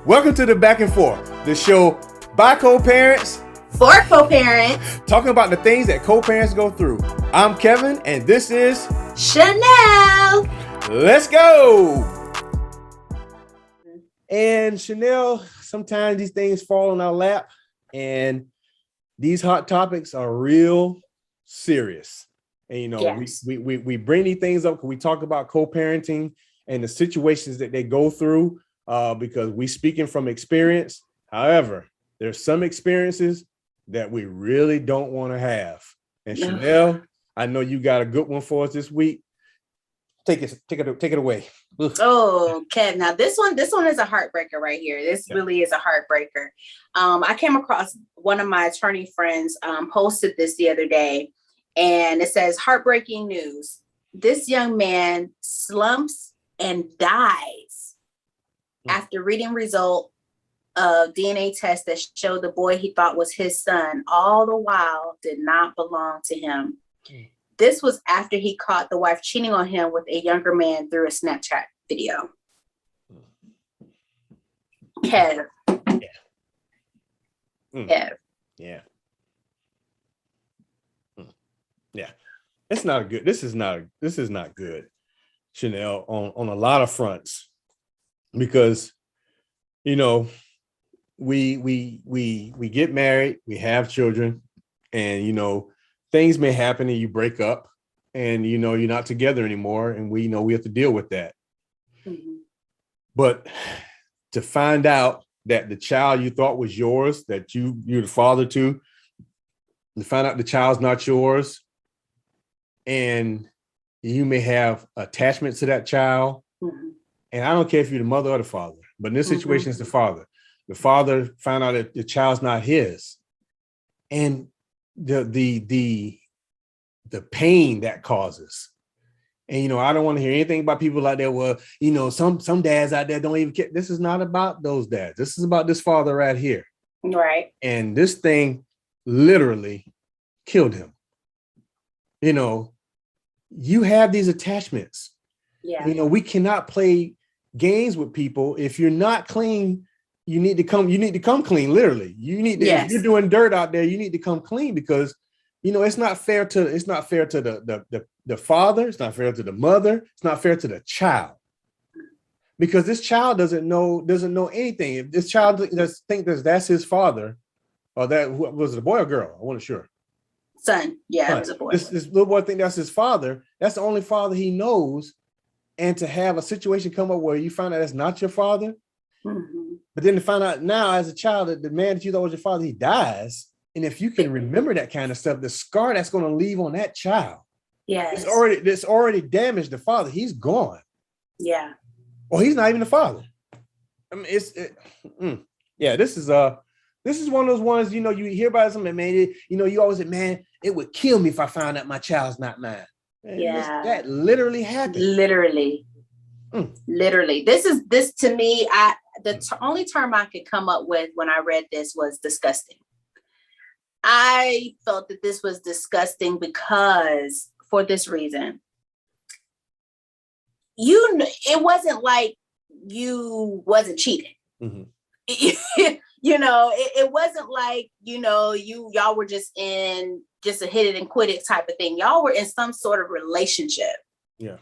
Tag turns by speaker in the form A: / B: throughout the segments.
A: Welcome to The Back and Forth, the show by co-parents
B: for coparents,
A: talking about the things that co-parents go through. I'm Kevin, and this is
B: Chanel.
A: Let's go. And Chanel, sometimes these things fall in our lap, and these hot topics are real serious. And you know,
B: yes.
A: we bring these things up because we talk about co-parenting and the situations that they go through. Because we speaking from experience. However, there's some experiences that we really don't want to have. And Chanel, I know you got a good one for us this week. Take it away.
B: Oh, Kev. Now this one is a heartbreaker right here. This really is a heartbreaker. I came across one of my attorney friends posted this the other day, and it says, heartbreaking news. This young man slumps and dies after reading result of DNA test that showed the boy he thought was his son, all the while did not belong to him. This was after he caught the wife cheating on him with a younger man through a Snapchat video. Kev. Kev.
A: Yeah. Yeah. It's not good. This is not good, Chanel, on a lot of fronts. Because, you know, we get married, we have children, and, you know, things may happen and you break up and, you know, you're not together anymore. And we know we have to deal with that. Mm-hmm. But to find out that the child you thought was yours, that you're the father to find out the child's not yours, and you may have attachment to that child. Mm-hmm. And I don't care if you're the mother or the father, but in this situation, it's the father. The father found out that the child's not his. And the pain that causes. And, you know, I don't want to hear anything about people out there. Well, you know, some dads out there don't even care. This is not about those dads. This is about this father right here.
B: Right.
A: And this thing literally killed him. You know, you have these attachments.
B: Yeah.
A: You know, we cannot play games with people. If you're not clean, you need to come clean. Literally, you need to, if you're doing dirt out there, you need to come clean, because, you know, it's not fair to the father. It's not fair to the mother. It's not fair to the child, because this child doesn't know anything. If this child does think that's his father, or that was it, a boy or girl? I wasn't sure.
B: Son. Yeah, it was a boy.
A: This little boy think that's his father. That's the only father he knows. And to have a situation come up where you find out that's not your father, but then to find out now as a child that the man that you thought was your father, he dies. And if you can remember that kind of stuff, the scar that's going to leave on that child, it's already damaged the father. He's gone.
B: Yeah.
A: Or he's not even the father. I mean, this is one of those ones, you know, you hear about something, man, you know, you always say, man, it would kill me if I found out my child's not mine. And that literally happened. Literally.
B: This to me, only term I could come up with when I read this was disgusting. I felt that this was disgusting because, for this reason, it wasn't like you wasn't cheating. Mm-hmm. You know, it wasn't like, you know, y'all were just in just a hit it and quit it type of thing. Y'all were in some sort of relationship.
A: Yeah.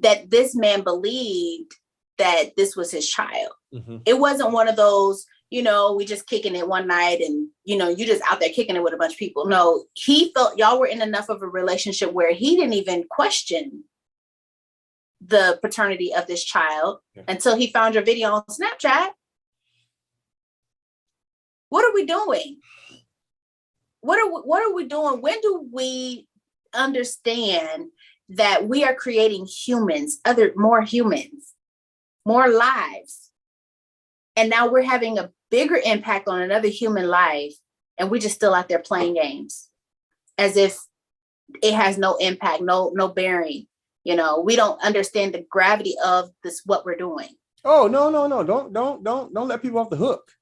B: That this man believed that this was his child. Mm-hmm. It wasn't one of those, you know, we just kicking it one night and, you know, you just out there kicking it with a bunch of people. No, he felt y'all were in enough of a relationship where he didn't even question the paternity of this child until he found your video on Snapchat. What are we doing? What are we doing? When do we understand that we are creating more humans, more lives? And now we're having a bigger impact on another human life, and we're just still out there playing games as if it has no impact, no bearing. You know, we don't understand the gravity of this, what we're doing.
A: Oh, no. Don't let people off the hook.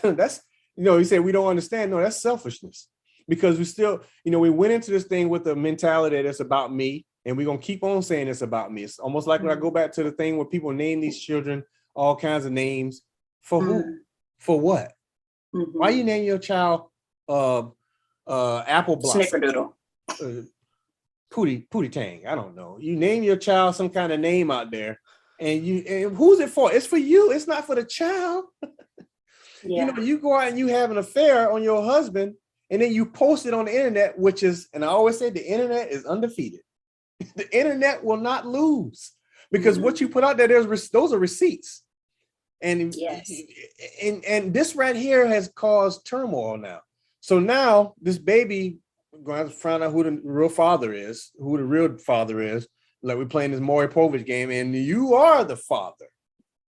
A: That's, you know, you say we don't understand. No, that's selfishness, because we still, you know, we went into this thing with the mentality that it's about me, and we're going to keep on saying it's about me. It's almost like when I go back to the thing where people name these children all kinds of names, For who? For what? Why you name your child Apple Blossom?
B: Snickerdoodle.
A: Pootie Tang. I don't know. You name your child some kind of name out there, and who's it for? It's for you. It's not for the child.
B: Yeah.
A: You know, you go out and you have an affair on your husband, and then you post it on the internet, which is, and I always say the internet is undefeated. The internet will not lose because what you put out there, those are receipts. And
B: yes.
A: and this right here has caused turmoil now. So now this baby going to have to find out who the real father is, like we're playing this Maury Povich game, and you are the father.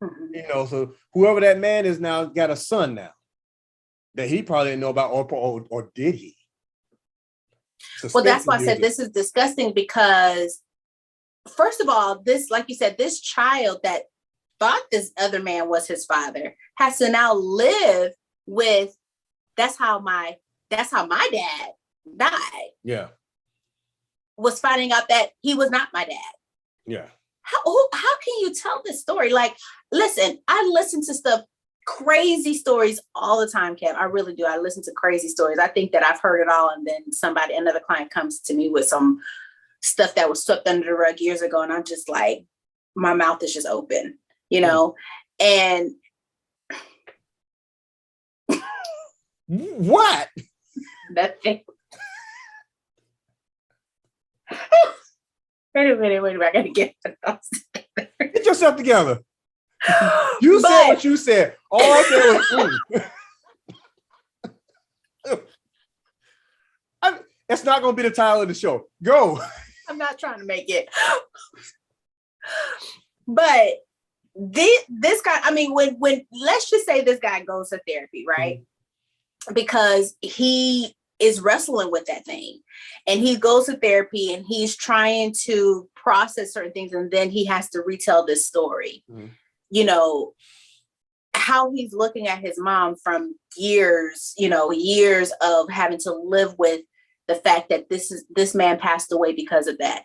A: You know, so whoever that man is now got a son now that he probably didn't know about, or did he?
B: Well, that's why I said this is disgusting, because first of all, this, like you said, this child that thought this other man was his father has to now live with, that's how my dad died.
A: Yeah.
B: Was finding out that he was not my dad.
A: Yeah.
B: How can you tell this story? Like, listen, I listen to stuff, crazy stories all the time, Kev. I really do. I listen to crazy stories. I think that I've heard it all. And then another client comes to me with some stuff that was swept under the rug years ago. And I'm just like, my mouth is just open, you know? And
A: what?
B: Nothing. Wait a minute. I gotta get my thoughts together.
A: Get yourself together. You said what you said. All I said was that's not gonna be the title of the show. Go.
B: I'm not trying to make it. But this guy, I mean, when let's just say this guy goes to therapy, right? Because he is wrestling with that thing, and he goes to therapy and he's trying to process certain things, and then he has to retell this story. You know, how he's looking at his mom from years of having to live with the fact that this man passed away because of that.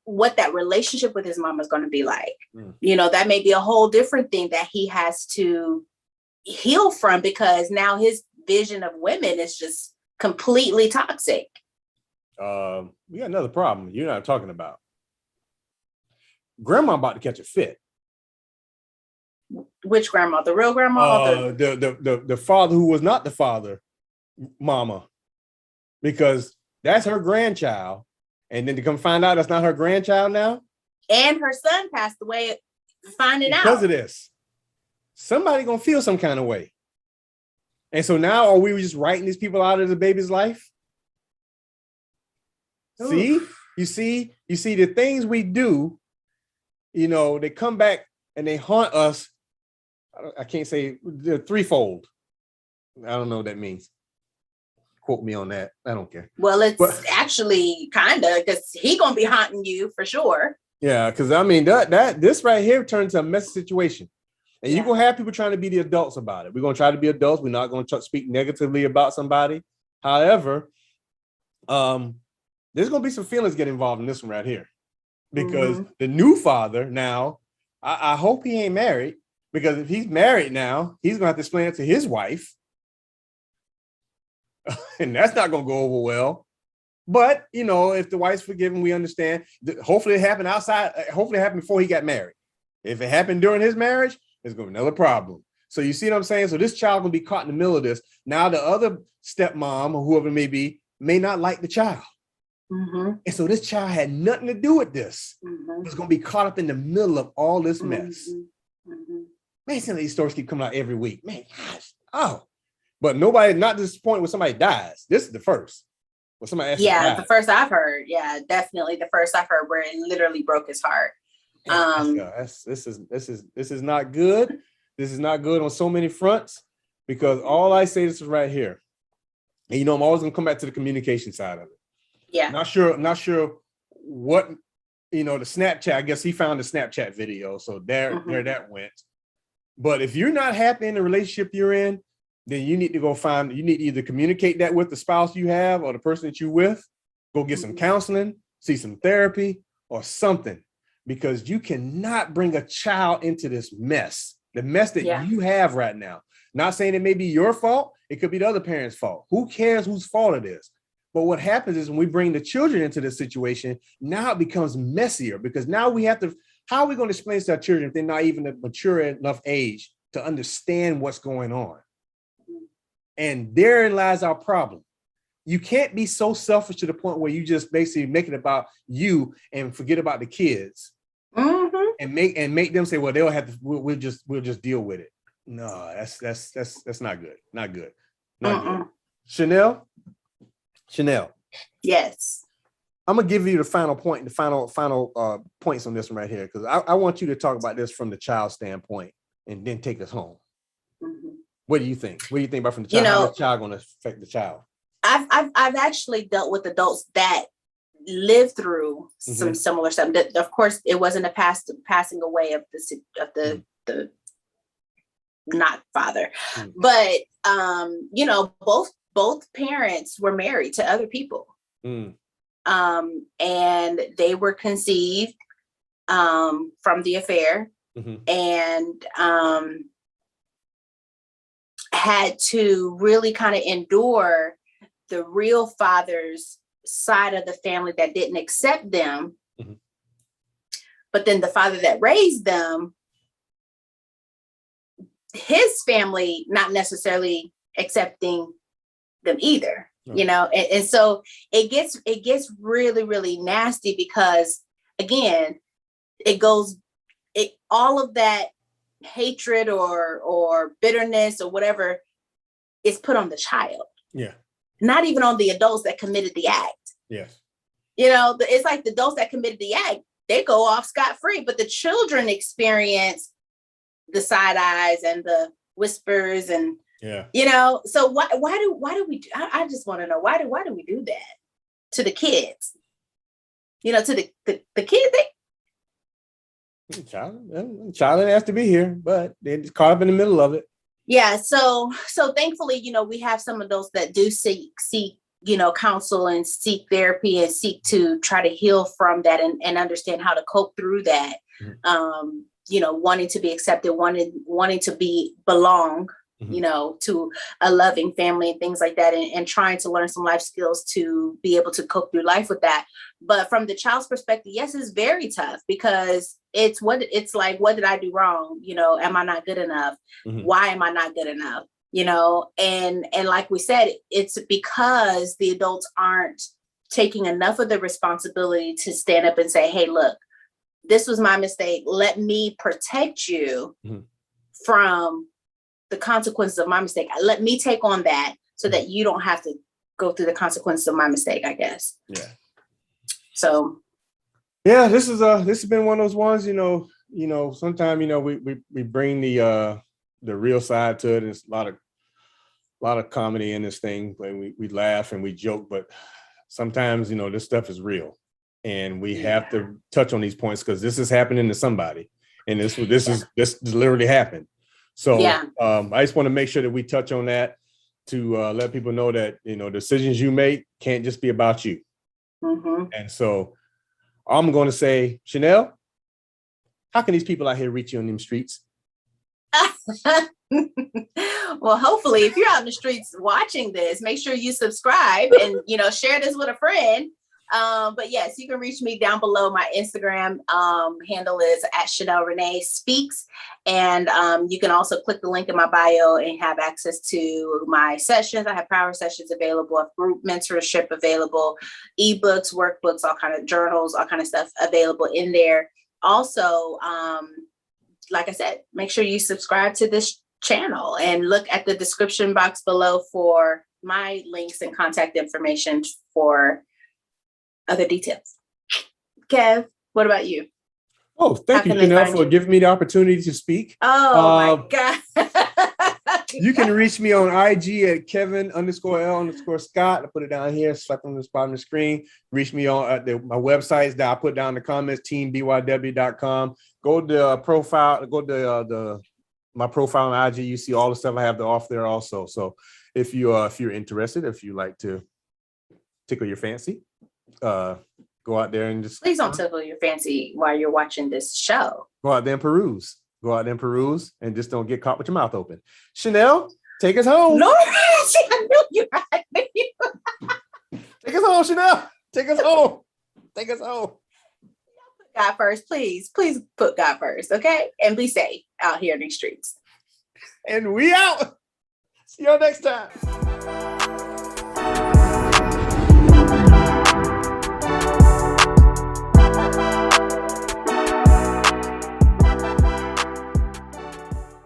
B: What that relationship with his mom is going to be like. You know, that may be a whole different thing that he has to heal from, because now his vision of women is just completely toxic.
A: We got another problem you're not talking about. Grandma about to catch a fit.
B: Which grandma? The real grandma?
A: The father who was not the father, mama, because that's her grandchild, and then to come find out that's not her grandchild now,
B: and her son passed away. Finding out
A: because of this, somebody gonna feel some kind of way. And so now, are we just writing these people out of the baby's life? Oof. You see the things we do, you know, they come back and they haunt us. I can't say they're threefold. I don't know what that means. Quote me on that. I don't care.
B: Well, it's actually kind of, because he gonna be haunting you for sure.
A: Yeah, because I mean this right here turns to a messy situation. And you're going to have people trying to be the adults about it. We're going to try to be adults. We're not going to speak negatively about somebody. However, there's going to be some feelings get involved in this one right here. Because the new father now, I hope he ain't married. Because if he's married now, he's going to have to explain it to his wife. And that's not going to go over well. But, you know, if the wife's forgiven, we understand. Hopefully it happened hopefully it happened before he got married. If it happened during his marriage, it's going to be another problem. So you see what I'm saying? So this child will be caught in the middle of this. Now the other stepmom or whoever it may be may not like the child. And so this child had nothing to do with this. It's going to be caught up in the middle of all this mess. Man, some of these stories keep coming out every week. Man, gosh. Oh. But nobody, not to this point where somebody dies. This is the first. When somebody
B: the first I've heard. Yeah, definitely the first I've heard where it literally broke his heart.
A: This is not good. This is not good on so many fronts, because all I say, this is right here. And you know, I'm always gonna come back to the communication side of it.
B: Yeah.
A: Not sure what, you know, the Snapchat, I guess he found the Snapchat video. So there that went. But if you're not happy in the relationship you're in, then you need to you need to either communicate that with the spouse you have or the person that you're with, go get some counseling, see some therapy or something. Because you cannot bring a child into this mess the mess that you have right now. Not saying it may be your fault. It could be the other parent's fault. Who cares whose fault it is? But what happens is when we bring the children into this situation, now it becomes messier because now we have to, how are we going to explain to our children if they're not even at mature enough age to understand what's going on? And therein lies our problem. You can't be so selfish to the point where you just basically make it about you and forget about the kids and make them say, well, they'll have to, we'll just deal with it. No, that's not good. Not good. Not good. Chanel.
B: Yes.
A: I'm gonna give you the final point, the final points on this one right here, because I want you to talk about this from the child standpoint and then take us home. What do you think? What do you think about from the child? How the child going to affect the child?
B: I've actually dealt with adults that lived through some similar stuff. Of course, it wasn't a passing away of the not father, but both parents were married to other people, and they were conceived from the affair, and had to really kind of endure the real father's side of the family that didn't accept them. But then the father that raised them, his family not necessarily accepting them either, and so it gets really, really nasty because again, all of that hatred or bitterness or whatever is put on the child. Yeah. Not even on the adults that committed the act. Yes. It's like the adults that committed the act, they go off scot-free, but the children experience the side eyes and the whispers and so why do we do, I just want to know why do we do that to the kids? To the kids,
A: child has to be here, but they're just caught up in the middle of it.
B: Yeah. So thankfully, we have some adults that do seek, counsel and seek therapy and seek to try to heal from that and understand how to cope through that. Wanting to be accepted, wanting to belong, to a loving family and things like that, and trying to learn some life skills to be able to cope through life with that. But from the child's perspective, yes, it's very tough because it's like, what did I do wrong? Am I not good enough? Why am I not good enough? And like we said, it's because the adults aren't taking enough of the responsibility to stand up and say, hey, look, this was my mistake. Let me protect you from the consequences of my mistake. Let me take on that so that you don't have to go through the consequences of my mistake, I guess. Yeah. So.
A: Yeah, this has been one of those ones, sometimes, we bring the real side to it. There's a lot of comedy in this thing, but we laugh and we joke, but sometimes, this stuff is real and we have to touch on these points because this is happening to somebody. And this literally happened. So I just want to make sure that we touch on that to let people know that, decisions you make can't just be about you. And so I'm going to say, Chanel, how can these people out here reach you on them streets?
B: Well, hopefully, if you're out in the streets watching this, make sure you subscribe and, share this with a friend. But yes, you can reach me down below. My Instagram handle is @ChanelReneeSpeaks. And you can also click the link in my bio and have access to my sessions. I have power sessions available, I have group mentorship available, ebooks, workbooks, all kind of journals, all kind of stuff available in there. Also, like I said, make sure you subscribe to this channel and look at the description box below for my links and contact information for other details. Kev, what about you?
A: Oh, thank you, Chanel, for giving me the opportunity to speak.
B: Oh my God.
A: You can reach me on IG at Kevin_L_Scott. I put it down here, stuck on this bottom of the screen. Reach me on my websites that I put down in the comments, teambyw.com. Go to profile, my profile on IG. You see all the stuff I have to offer there also. So if you're interested, if you like to tickle your fancy, go out there and just
B: please don't tickle your fancy while you're watching this show.
A: Go out there and peruse. Go out there and peruse and just don't get caught with your mouth open. Chanel, take us home.
B: No, I knew you. I knew you.
A: Take us home, Chanel. Take us home. Take us home.
B: God first, please. Please put God first, okay? And be safe out here in these streets.
A: And we out. See y'all next time.